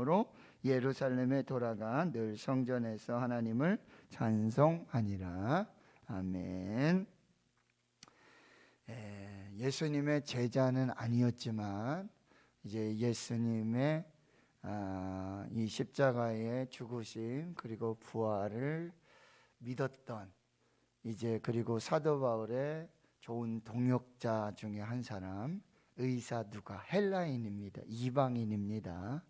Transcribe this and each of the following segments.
마음으로 예루살렘에 돌아가 늘 성전에서 하나님을 찬송하니라. 아멘. 예수님의 제자는 아니었지만 이제 예수님의 이 십자가의 죽으심 그리고 부활을 믿었던 이제 그리고 사도 바울의 좋은 동역자 중에 한 사람, 의사 누가, 헬라인입니다. 이방인입니다.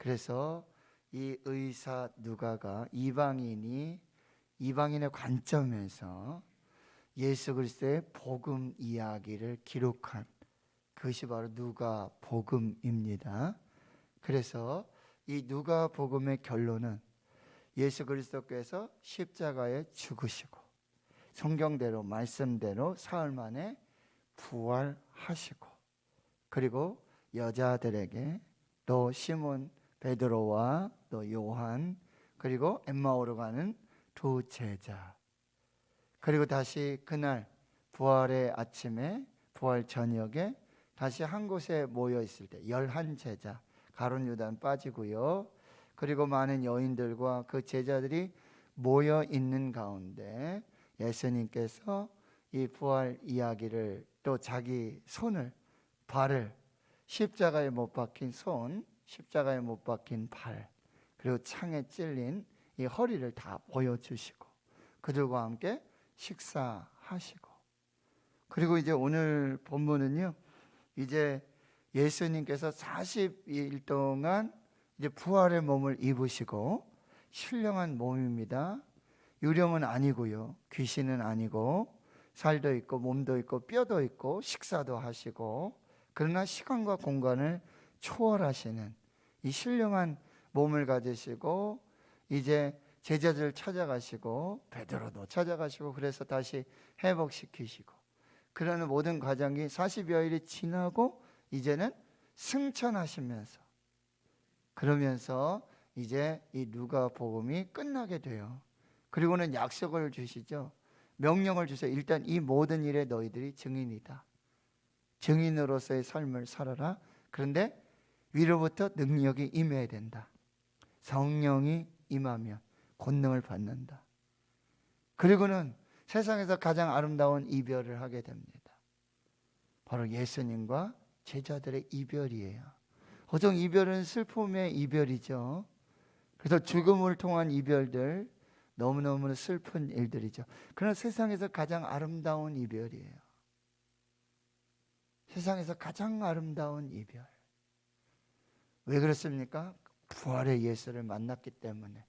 그래서 이 의사 누가가 이방인의 관점에서 예수 그리스도의 복음 이야기를 기록한 그것이 바로 누가 복음입니다. 그래서 이 누가 복음의 결론은 예수 그리스도께서 십자가에 죽으시고 성경대로 말씀대로 사흘 만에 부활하시고 그리고 여자들에게 또 시몬 베드로와 또 요한 그리고 엠마오로 가는 두 제자 그리고 다시 그날 부활의 아침에 부활 저녁에 다시 한 곳에 모여 있을 때 11제자 가룟 유다는 빠지고요. 그리고 많은 여인들과 그 제자들이 모여 있는 가운데 예수님께서 이 부활 이야기를 또 자기 손을 발을 십자가에 못 박힌 손, 십자가에 못 박힌 발 그리고 창에 찔린 이 허리를 다 보여주시고 그들과 함께 식사하시고 그리고 이제 오늘 본문은요 이제 예수님께서 40일 동안 이제 부활의 몸을 입으시고 신령한 몸입니다. 유령은 아니고요. 귀신은 아니고 살도 있고 몸도 있고 뼈도 있고 식사도 하시고 그러나 시간과 공간을 초월하시는 이 신령한 몸을 가지시고 이제 제자들 찾아가시고 베드로도 찾아가시고 그래서 다시 회복시키시고 그러는 모든 과정이 40여일이 지나고 이제는 승천하시면서 그러면서 이제 이 누가복음이 끝나게 돼요. 그리고는 약속을 주시죠. 명령을 주세요. 일단 이 모든 일에 너희들이 증인이다. 증인으로서의 삶을 살아라. 그런데 위로부터 능력이 임해야 된다. 성령이 임하면 권능을 받는다. 그리고는 세상에서 가장 아름다운 이별을 하게 됩니다. 바로 예수님과 제자들의 이별이에요. 보통 이별은 슬픔의 이별이죠. 그래서 죽음을 통한 이별들 너무너무 슬픈 일들이죠. 그러나 세상에서 가장 아름다운 이별이에요. 세상에서 가장 아름다운 이별. 왜 그렇습니까? 부활의 예수를 만났기 때문에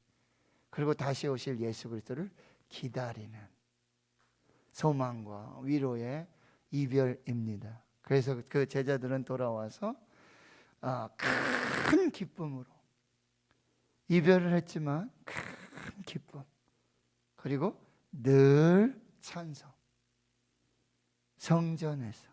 그리고 다시 오실 예수 그리스도를 기다리는 소망과 위로의 이별입니다. 그래서 그 제자들은 돌아와서 큰 기쁨으로 이별을 했지만 큰 기쁨 그리고 늘 찬송 성전에서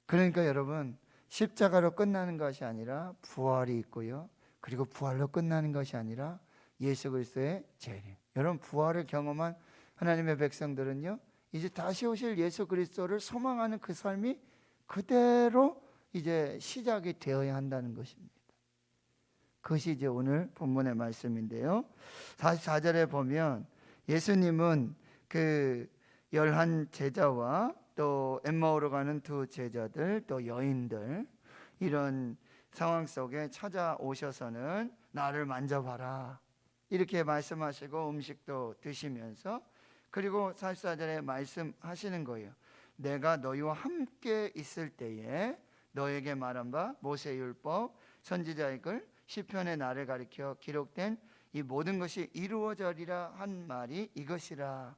그러니까 여러분 십자가로 끝나는 것이 아니라 부활이 있고요. 그리고 부활로 끝나는 것이 아니라 예수 그리스도의 재림. 여러분 부활을 경험한 하나님의 백성들은요. 이제 다시 오실 예수 그리스도를 소망하는 그 삶이 그대로 이제 시작이 되어야 한다는 것입니다. 그것이 이제 오늘 본문의 말씀인데요. 44절에 보면 예수님은 그 11제자와 또 엠마오로 가는 두 제자들 또 여인들 이런 상황 속에 찾아오셔서는 나를 만져봐라 이렇게 말씀하시고 음식도 드시면서 그리고 44절에 말씀하시는 거예요. 내가 너희와 함께 있을 때에 너에게 말한 바 모세율법 선지자의 글 시편의 나를 가리켜 기록된 이 모든 것이 이루어져리라 한 말이 이것이라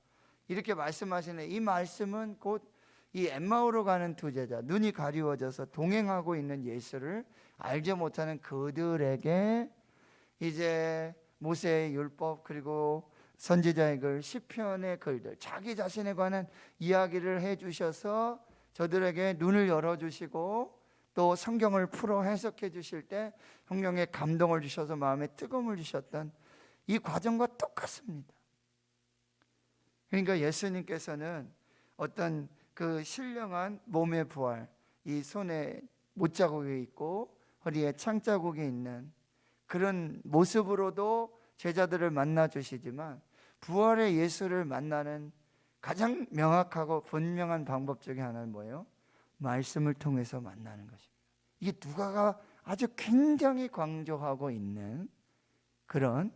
이렇게 말씀하시는 이 말씀은 곧 이 엠마오로 가는 두 제자 눈이 가리워져서 동행하고 있는 예수를 알지 못하는 그들에게 이제 모세의 율법 그리고 선지자의 글 시편의 글들 자기 자신에 관한 이야기를 해주셔서 저들에게 눈을 열어주시고 또 성경을 풀어 해석해 주실 때 성경에 감동을 주셔서 마음에 뜨거움을 주셨던 이 과정과 똑같습니다. 그러니까 예수님께서는 어떤 그 신령한 몸의 부활 이 손에 못자국이 있고 허리에 창자국이 있는 그런 모습으로도 제자들을 만나 주시지만 부활의 예수를 만나는 가장 명확하고 분명한 방법 중에 하나는 뭐예요? 말씀을 통해서 만나는 것입니다. 이게 누가가 아주 굉장히 강조하고 있는 그런,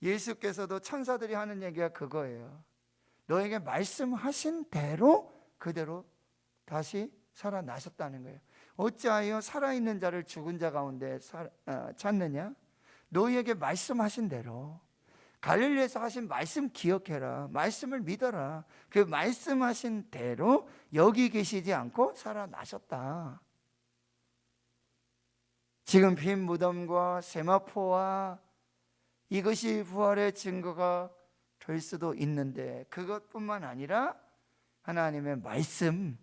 예수께서도 천사들이 하는 얘기가 그거예요. 너에게 말씀하신 대로 그대로 다시 살아나셨다는 거예요. 어찌하여 살아있는 자를 죽은 자 가운데 찾느냐? 너희에게 말씀하신 대로, 갈릴리에서 하신 말씀 기억해라. 말씀을 믿어라. 그 말씀하신 대로 여기 계시지 않고 살아나셨다. 지금 빈 무덤과 세마포와 이것이 부활의 증거가 될 수도 있는데, 그것뿐만 아니라 하나님의 말씀,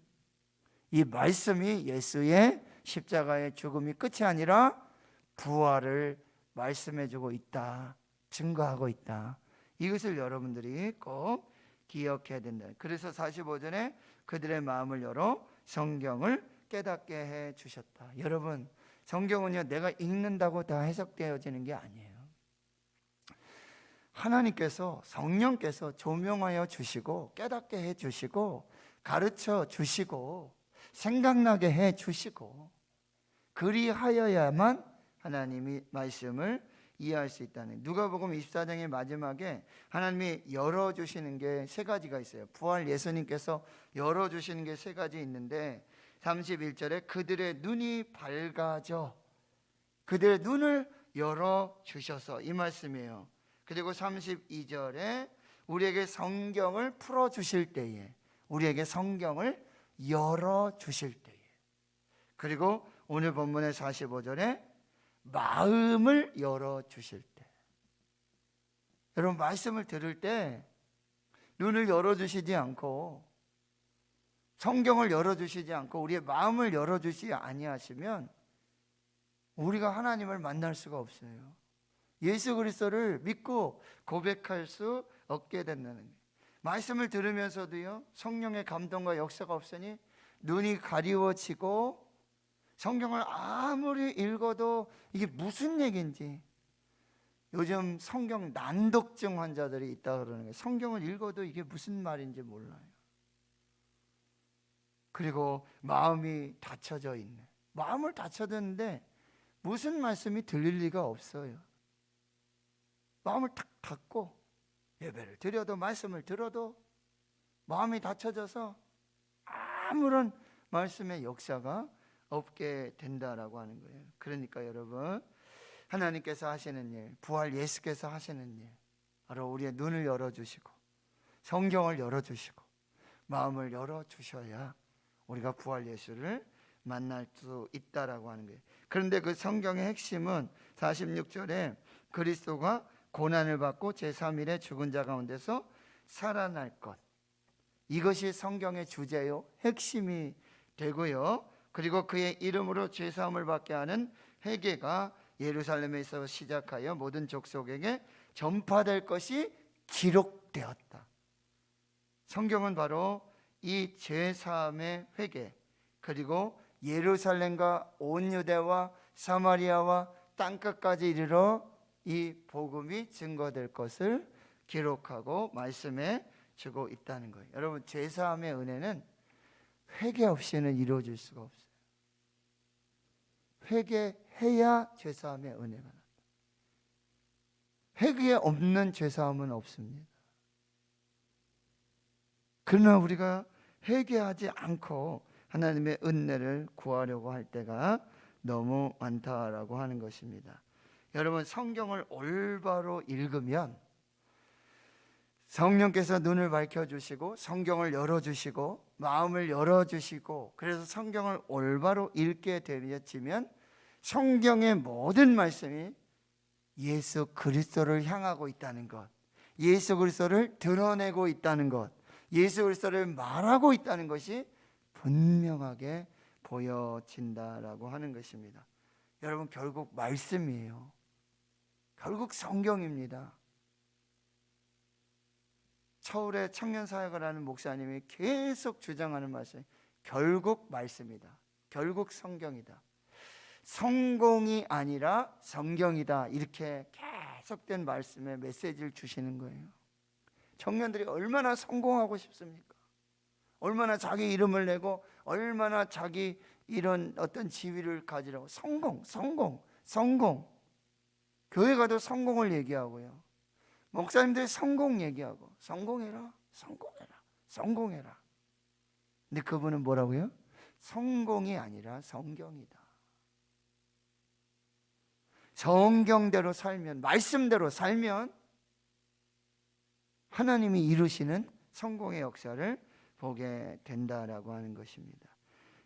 이 말씀이 예수의 십자가의 죽음이 끝이 아니라 부활을 말씀해주고 있다, 증거하고 있다. 이것을 여러분들이 꼭 기억해야 된다. 그래서 45절에 그들의 마음을 열어 성경을 깨닫게 해 주셨다. 여러분, 성경은요, 내가 읽는다고 다 해석되어지는 게 아니에요. 하나님께서, 성령께서 조명하여 주시고 깨닫게 해 주시고 가르쳐 주시고 생각나게 해 주시고, 그리하여야만 하나님이 말씀을 이해할 수 있다는, 누가복음 24장의 마지막에 하나님이 열어주시는 게 세 가지가 있어요. 부활 예수님께서 열어주시는 게 세 가지 있는데, 31절에 그들의 눈이 밝아져, 그들의 눈을 열어주셔서, 이 말씀이에요. 그리고 32절에 우리에게 성경을 풀어주실 때에, 우리에게 성경을 열어주실 때에, 그리고 오늘 본문의 45절에 마음을 열어주실 때. 여러분, 말씀을 들을 때 눈을 열어주시지 않고, 성경을 열어주시지 않고 우리의 마음을 열어주시지 아니하시면 우리가 하나님을 만날 수가 없어요. 예수 그리스도를 믿고 고백할 수 없게 된다는 거예요. 말씀을 들으면서도요, 성령의 감동과 역사가 없으니 눈이 가리워지고, 성경을 아무리 읽어도 이게 무슨 얘기인지, 요즘 성경 난독증 환자들이 있다 그러는 거예요. 성경을 읽어도 이게 무슨 말인지 몰라요. 그리고 마음이 닫혀져 있네. 마음을 닫혀뒀는데 무슨 말씀이 들릴 리가 없어요. 마음을 탁 닫고 예배를 드려도, 말씀을 들어도 마음이 닫혀져서 아무런 말씀의 역사가 없게 된다라고 하는 거예요. 그러니까 여러분, 하나님께서 하시는 일, 부활 예수께서 하시는 일, 바로 우리의 눈을 열어주시고 성경을 열어주시고 마음을 열어주셔야 우리가 부활 예수를 만날 수 있다라고 하는 거예요. 그런데 그 성경의 핵심은 46절에 그리스도가 고난을 받고 제3일에 죽은 자 가운데서 살아날 것, 이것이 성경의 주제요, 핵심이 되고요. 그리고 그의 이름으로 죄사함을 받게 하는 회개가 예루살렘에서 시작하여 모든 족속에게 전파될 것이 기록되었다. 성경은 바로 이 죄사함의 회개, 그리고 예루살렘과 온 유대와 사마리아와 땅끝까지 이르러 이 복음이 증거될 것을 기록하고 말씀해 주고 있다는 거예요. 여러분, 죄사함의 은혜는 회개 없이는 이루어질 수가 없어요. 회개해야 죄사함의 은혜가 난다. 회개 없는 죄사함은 없습니다. 그러나 우리가 회개하지 않고 하나님의 은혜를 구하려고 할 때가 너무 많다라고 하는 것입니다. 여러분, 성경을 올바로 읽으면 성령께서 눈을 밝혀주시고 성경을 열어주시고 마음을 열어주시고, 그래서 성경을 올바로 읽게 되어지면 성경의 모든 말씀이 예수 그리스도를 향하고 있다는 것, 예수 그리스도를 드러내고 있다는 것, 예수 그리스도를 말하고 있다는 것이 분명하게 보여진다라고 하는 것입니다. 여러분, 결국 말씀이에요. 결국 성경입니다. 서울의 청년 사역을 하는 목사님이 계속 주장하는 말씀이 결국 말씀이다. 결국 성경이다. 성공이 아니라 성경이다. 이렇게 계속된 말씀에 메시지를 주시는 거예요. 청년들이 얼마나 성공하고 싶습니까? 얼마나 자기 이름을 내고 얼마나 자기 이런 어떤 지위를 가지라고. 성공. 교회 가도 성공을 얘기하고요. 목사님들 성공 얘기하고 성공해라. 근데 그분은 뭐라고요? 성공이 아니라 성경이다. 성경대로 살면, 말씀대로 살면 하나님이 이루시는 성공의 역사를 보게 된다라고 하는 것입니다.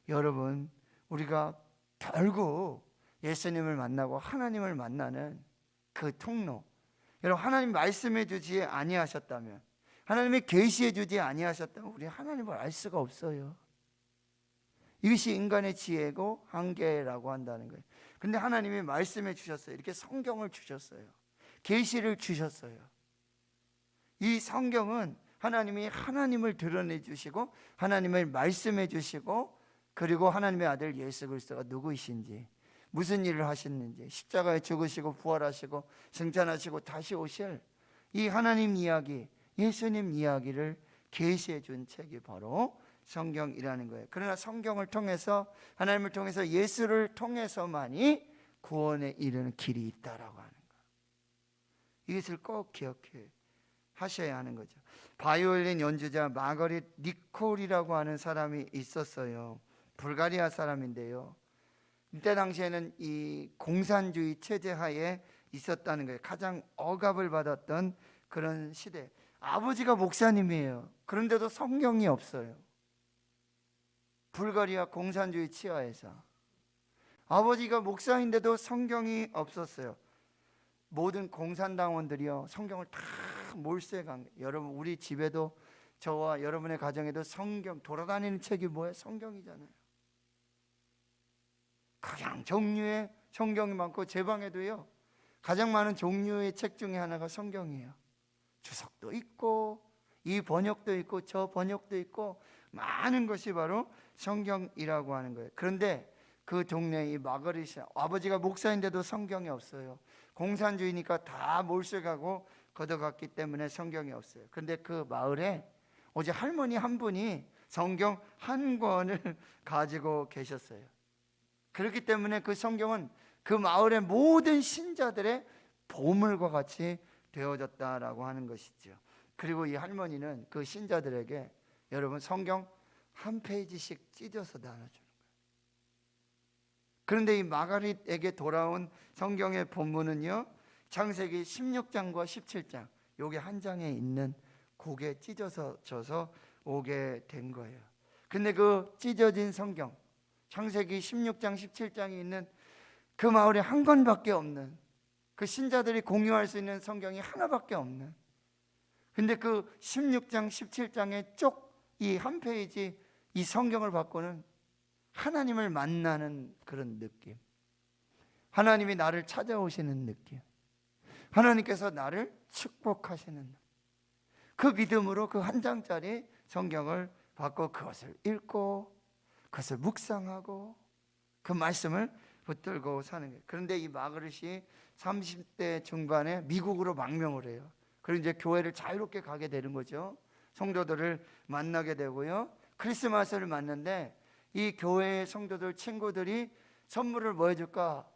여러분, 우리가 결국 예수님을 만나고 하나님을 만나는 그 통로, 여러분, 하나님 말씀해 주지 아니하셨다면, 하나님이 계시해 주지 아니하셨다면 우리 하나님을 알 수가 없어요. 이것이 인간의 지혜고 한계라고 한다는 거예요. 근데 하나님이 말씀해 주셨어요. 이렇게 성경을 주셨어요. 계시를 주셨어요. 이 성경은 하나님이 하나님을 드러내 주시고 하나님을 말씀해 주시고, 그리고 하나님의 아들 예수 그리스도가 누구이신지, 무슨 일을 하셨는지, 십자가에 죽으시고 부활하시고 승천하시고 다시 오실 이 하나님 이야기, 예수님 이야기를 계시해 준 책이 바로 성경이라는 거예요. 그러나 성경을 통해서, 하나님을 통해서, 예수를 통해서만이 구원에 이르는 길이 있다라고 하는 거예요. 이것을 꼭 기억해 하셔야 하는 거죠. 바이올린 연주자 마거릿 니콜이라고 하는 사람이 있었어요. 불가리아 사람인데요. 이때 당시에는 이 공산주의 체제 하에 있었다는 거예요. 가장 억압을 받았던 그런 시대. 아버지가 목사님이에요. 그런데도 성경이 없어요. 불가리아 공산주의 치하에서 아버지가 목사인데도 성경이 없었어요. 모든 공산당원들이요, 성경을 다 몰수해간 거예요. 여러분, 우리 집에도, 저와 여러분의 가정에도 성경, 돌아다니는 책이 뭐예요? 성경이잖아요. 가장 종류의 성경이 많고, 제 방에도요 가장 많은 종류의 책 중에 하나가 성경이에요. 주석도 있고 이 번역도 있고 저 번역도 있고 많은 것이 바로 성경이라고 하는 거예요. 그런데 그 동네에 이 마거릿이, 아버지가 목사인데도 성경이 없어요. 공산주의니까 다 몰수가고 걷어갔기 때문에 성경이 없어요. 그런데 그 마을에 오직 할머니 한 분이 성경 한 권을 가지고 계셨어요. 그렇기 때문에 그 성경은 그 마을의 모든 신자들의 보물과 같이 되어졌다라고 하는 것이죠. 그리고 이 할머니는 그 신자들에게, 여러분, 성경 한 페이지씩 찢어서 나눠주는 거예요. 그런데 이 마가릿에게 돌아온 성경의 본문은요, 창세기 16장과 17장, 요게 한 장에 있는 곡에 찢어서 져서 오게 된 거예요. 근데 그 찢어진 성경, 창세기 16장 17장이 있는 그 마을에 한 권밖에 없는, 그 신자들이 공유할 수 있는 성경이 하나밖에 없는, 근데 그 16장 17장의 쪽 이 한 페이지 이 성경을 받고는 하나님을 만나는 그런 느낌, 하나님이 나를 찾아오시는 느낌, 하나님께서 나를 축복하시는 그 믿음으로 그 한 장짜리 성경을 받고 그것을 읽고 그것을 묵상하고 그 말씀을 붙들고 사는 거예요. 그런데 이 마그릿이 30대 중반에 미국으로 망명을 해요. 그리고 이제 교회를 자유롭게 가게 되는 거죠. 성도들을 만나게 되고요. 크리스마스를 맞는데 이 교회의 성도들 친구들이 선물을 뭐 해줄까?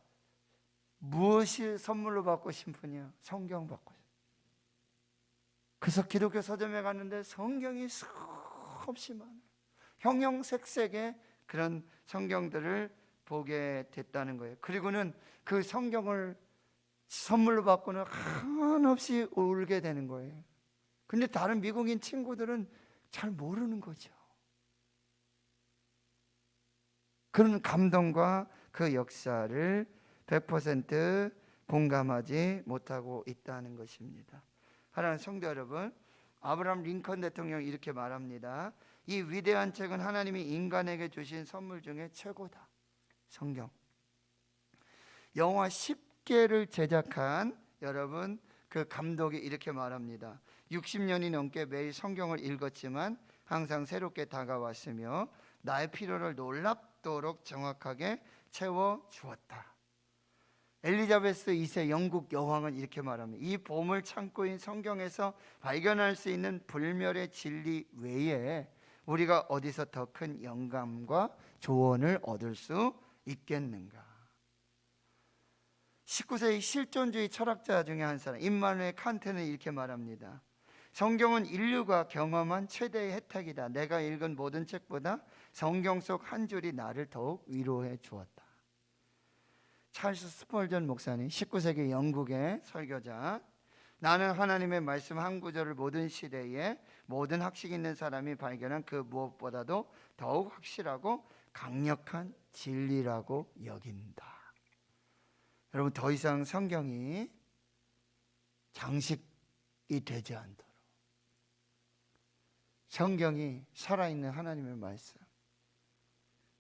무엇이 선물로 받고 싶으냐? 성경 받고 싶어요. 그래서 기독교 서점에 갔는데 성경이 수없이 많아요. 형형색색의 그런 성경들을 보게 됐다는 거예요. 그리고는 그 성경을 선물로 받고는 한없이 울게 되는 거예요. 근데 다른 미국인 친구들은 잘 모르는 거죠. 그런 감동과 그 역사를 100% 공감하지 못하고 있다는 것입니다. 사랑하는 성도 여러분, 아브라함 링컨 대통령이 이렇게 말합니다. 이 위대한 책은 하나님이 인간에게 주신 선물 중에 최고다. 성경. 영화 10개를 제작한 여러분, 그 감독이 이렇게 말합니다. 60년이 넘게 매일 성경을 읽었지만 항상 새롭게 다가왔으며 나의 필요를 놀랍도록 정확하게 채워 주었다. 엘리자베스 2세 영국 여왕은 이렇게 말합니다. 이 보물 창고인 성경에서 발견할 수 있는 불멸의 진리 외에 우리가 어디서 더 큰 영감과 조언을 얻을 수 있겠는가? 19세기 실존주의 철학자 중에 한 사람 임마누엘 칸트는 이렇게 말합니다. 성경은 인류가 경험한 최대의 혜택이다. 내가 읽은 모든 책보다 성경 속 한 줄이 나를 더욱 위로해 주었다. 찰스 스펄전 목사님, 19세기 영국의 설교자. 나는 하나님의 말씀 한 구절을 모든 시대에 모든 학식 있는 사람이 발견한 그 무엇보다도 더욱 확실하고 강력한 진리라고 여긴다. 여러분, 더 이상 성경이 장식이 되지 않도록 성경이 살아있는 하나님의 말씀,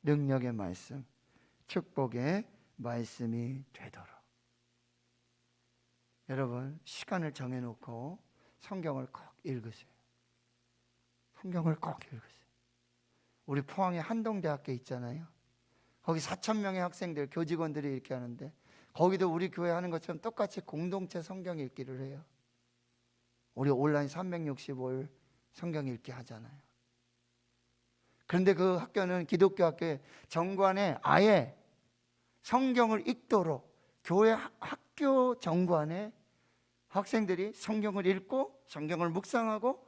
능력의 말씀, 축복의 말씀이 되도록 여러분 시간을 정해놓고 성경을 꼭 읽으세요. 성경을 꼭 읽으세요. 우리 포항에 한동대학교 있잖아요. 거기 4,000명의 학생들, 교직원들이 이렇게 하는데 거기도 우리 교회 하는 것처럼 똑같이 공동체 성경 읽기를 해요. 우리 온라인 365일 성경 읽기 하잖아요. 그런데 그 학교는 기독교 학교에 정관에 아예 성경을 읽도록 교회 학교 정관에 학생들이 성경을 읽고 성경을 묵상하고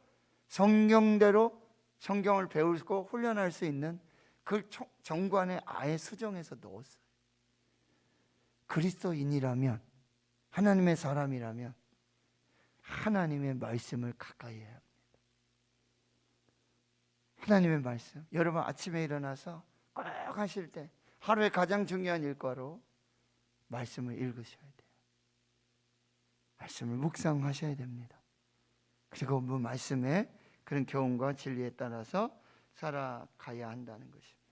성경대로 성경을 배우고 훈련할 수 있는 그 정관에 아예 수정해서 넣었어요. 그리스도인이라면, 하나님의 사람이라면 하나님의 말씀을 가까이 해야 합니다. 하나님의 말씀. 여러분 아침에 일어나서 꼭 하실 때 하루의 가장 중요한 일과로 말씀을 읽으셔야 돼요. 말씀을 묵상하셔야 됩니다. 그리고 그 말씀에 그런 교훈과 진리에 따라서 살아가야 한다는 것입니다.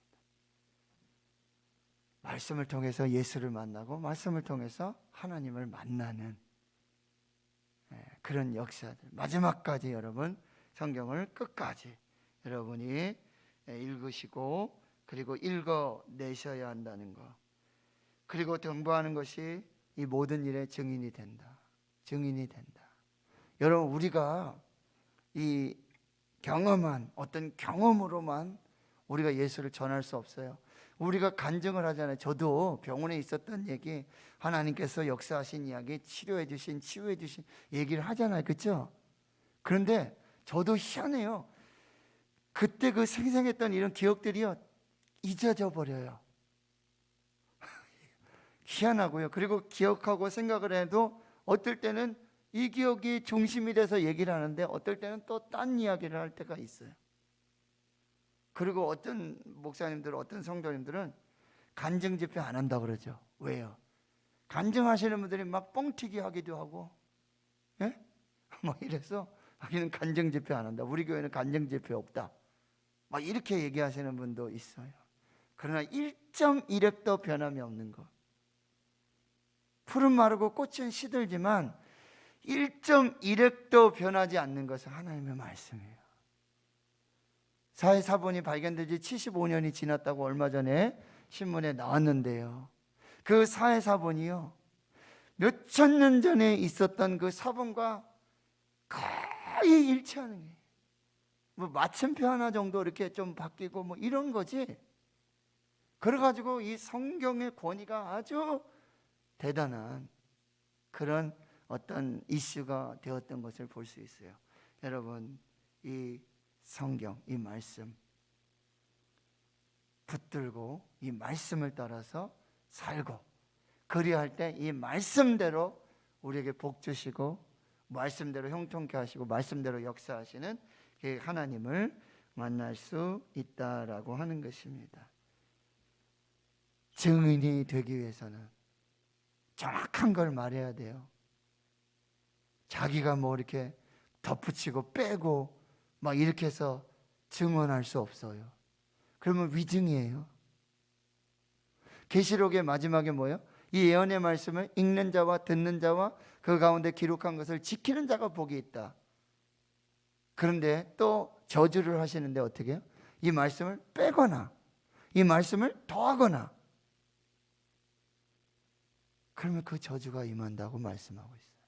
말씀을 통해서 예수를 만나고 말씀을 통해서 하나님을 만나는 그런 역사들, 마지막까지 여러분 성경을 끝까지 여러분이 읽으시고 그리고 읽어내셔야 한다는 것, 그리고 공부하는 것이 이 모든 일의 증인이 된다. 증인이 된다. 여러분 우리가 이 경험한 어떤 경험으로만 우리가 예수를 전할 수 없어요. 우리가 간증을 하잖아요. 저도 병원에 있었던 얘기, 하나님께서 역사하신 이야기, 치료해 주신, 치유해 주신 얘기를 하잖아요. 그렇죠? 그런데 저도 희한해요. 그때 그 생생했던 이런 기억들이요 잊어져 버려요. 희한하고요. 그리고 기억하고 생각을 해도 어떨 때는 이 기억이 중심이 돼서 얘기를 하는데 어떨 때는 또 딴 이야기를 할 때가 있어요. 그리고 어떤 목사님들, 어떤 성도님들은 간증 집회 안 한다고 그러죠. 왜요? 간증하시는 분들이 막 뻥튀기 하기도 하고, 예? 막 이래서 자기는 간증 집회 안 한다. 우리 교회는 간증 집회 없다. 막 이렇게 얘기하시는 분도 있어요. 그러나 1.1획도 변함이 없는 것. 풀은 마르고 꽃은 시들지만 1.1획도 변하지 않는 것은 하나님의 말씀이에요. 사해사본이 발견된 지 75년이 지났다고 얼마 전에 신문에 나왔는데요. 그 사해사본이요 몇천 년 전에 있었던 그 사본과 거의 일치하는 게, 뭐 마침표 하나 정도 이렇게 좀 바뀌고 뭐 이런 거지. 그래가지고 이 성경의 권위가 아주 대단한 그런 어떤 이슈가 되었던 것을 볼 수 있어요. 여러분 이 성경, 이 말씀 붙들고 이 말씀을 따라서 살고, 그리할 때 이 말씀대로 우리에게 복 주시고 말씀대로 형통케 하시고 말씀대로 역사하시는 그 하나님을 만날 수 있다라고 하는 것입니다. 증인이 되기 위해서는 정확한 걸 말해야 돼요. 자기가 뭐 이렇게 덧붙이고 빼고 막 이렇게 해서 증언할 수 없어요. 그러면 위증이에요. 계시록의 마지막에 뭐예요? 이 예언의 말씀을 읽는 자와 듣는 자와 그 가운데 기록한 것을 지키는 자가 복이 있다. 그런데 또 저주를 하시는데 어떻게 해요? 이 말씀을 빼거나 이 말씀을 더하거나 그러면 그 저주가 임한다고 말씀하고 있어요.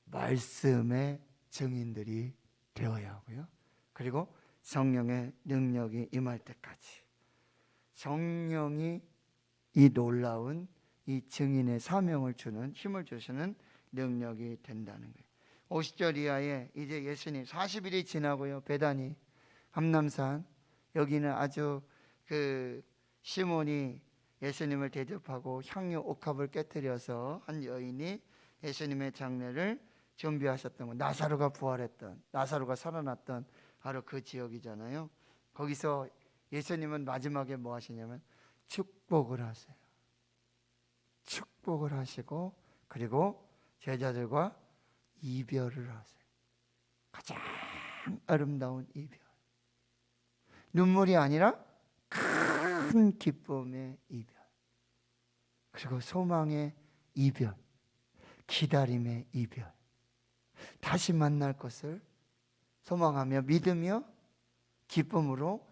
말씀의 증인들이 되어야 하고요. 그리고 성령의 능력이 임할 때까지 성령이 이 놀라운 이 증인의 사명을 주는, 힘을 주시는 능력이 된다는 거예요. 50절 이하에 이제 예수님 40일이 지나고요. 베다니 감람산, 여기는 아주 그 시몬이 예수님을 대접하고 향유 옥합을 깨뜨려서 한 여인이 예수님의 장례를 준비하셨던 거, 나사로가 부활했던, 나사로가 살아났던 바로 그 지역이잖아요. 거기서 예수님은 마지막에 뭐 하시냐면 축복을 하세요. 축복을 하시고 그리고 제자들과 이별을 하세요. 가장 아름다운 이별. 눈물이 아니라 큰 기쁨의 이별. 그리고 소망의 이별. 기다림의 이별. 다시 만날 것을 소망하며 믿으며 기쁨으로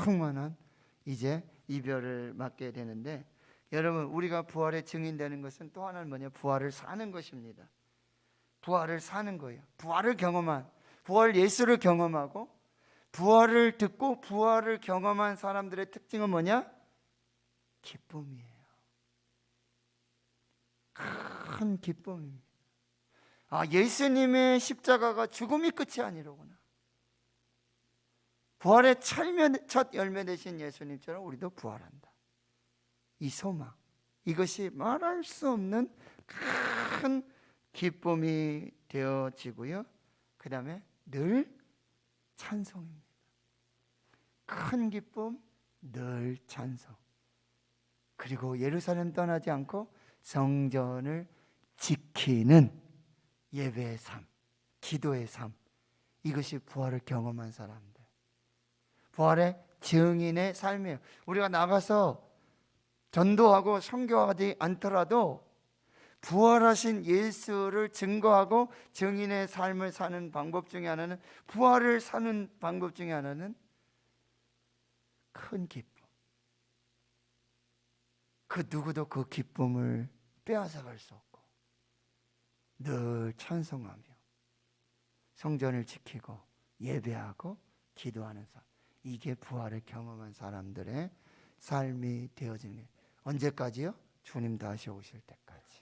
충만한 이제 이별을 맞게 되는데, 여러분 우리가 부활의 증인되는 것은 또 하나는 뭐냐? 부활을 사는 것입니다. 부활을 사는 거예요. 부활을 경험한, 부활 예수를 경험하고 부활을 듣고 부활을 경험한 사람들의 특징은 뭐냐? 기쁨이에요. 큰 기쁨입니다. 아, 예수님의 십자가가 죽음이 끝이 아니로구나. 부활의 첫 열매 되신 예수님처럼 우리도 부활한다. 이 소망, 이것이 말할 수 없는 큰 기쁨이 되어지고요. 그 다음에 늘 찬송입니다. 큰 기쁨, 늘 찬송. 그리고 예루살렘 떠나지 않고 성전을 지키는 예배의 삶, 기도의 삶. 이것이 부활을 경험한 사람들, 부활의 증인의 삶이에요. 우리가 나가서 전도하고 선교하지 않더라도 부활하신 예수를 증거하고 증인의 삶을 사는 방법 중에 하나는, 부활을 사는 방법 중에 하나는 큰 기쁨. 그 누구도 그 기쁨을 빼앗아갈 수 없고 늘 찬송하며 성전을 지키고 예배하고 기도하는 삶. 이게 부활을 경험한 사람들의 삶이 되어지는 거예요. 언제까지요? 주님 다시 오실 때까지.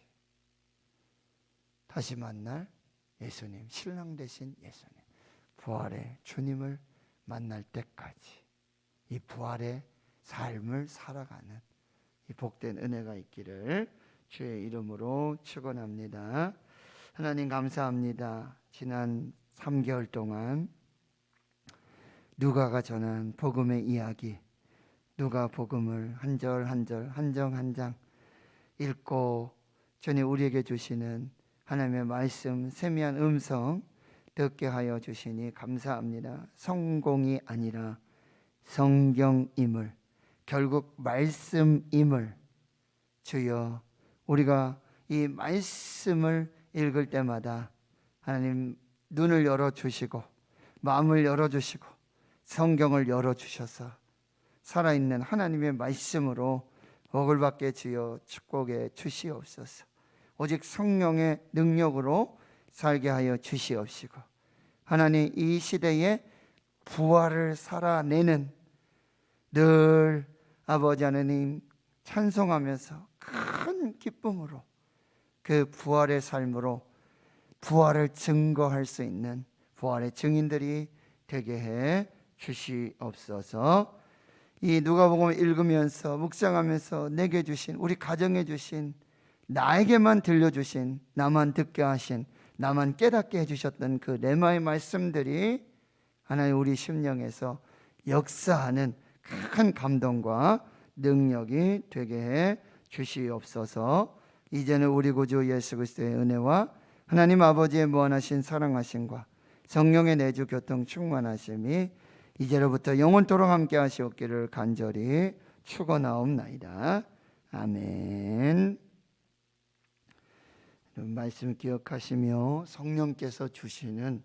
다시 만날 예수님, 신랑 되신 예수님, 부활의 주님을 만날 때까지 이 부활의 삶을 살아가는 이 복된 은혜가 있기를 주의 이름으로 축원합니다. 하나님 감사합니다. 지난 3개월 동안 누가가 전한 복음의 이야기, 누가 복음을 한 절 한 절, 한 장 한 장 읽고 주님 우리에게 주시는 하나님의 말씀, 세미한 음성 듣게 하여 주시니 감사합니다. 성공이 아니라 성경임을, 결국 말씀임을 주여, 우리가 이 말씀을 읽을 때마다 하나님 눈을 열어주시고 마음을 열어주시고 성경을 열어주셔서 살아있는 하나님의 말씀으로 복을 받게 주여 축복해 주시옵소서. 오직 성령의 능력으로 살게 하여 주시옵시고, 하나님 이 시대에 부활을 살아내는 늘 아버지 하나님 찬송하면서 큰 기쁨으로 그 부활의 삶으로 부활을 증거할 수 있는 부활의 증인들이 되게 해 주시옵소서. 이 누가복음을 읽으면서 묵상하면서 내게 주신, 우리 가정에 주신, 나에게만 들려주신, 나만 듣게 하신, 나만 깨닫게 해주셨던 그 레마의 말씀들이 하나님 우리 심령에서 역사하는 큰 감동과 능력이 되게 해 주시옵소서. 이제는 우리 구주 예수 그리스도의 은혜와 하나님 아버지의 무한하신 사랑하심과 성령의 내주 교통 충만하심이 이제로부터 영원토록 함께 하시옵기를 간절히 축원하옵나이다. 아멘. 말씀 기억하시며 성령께서 주시는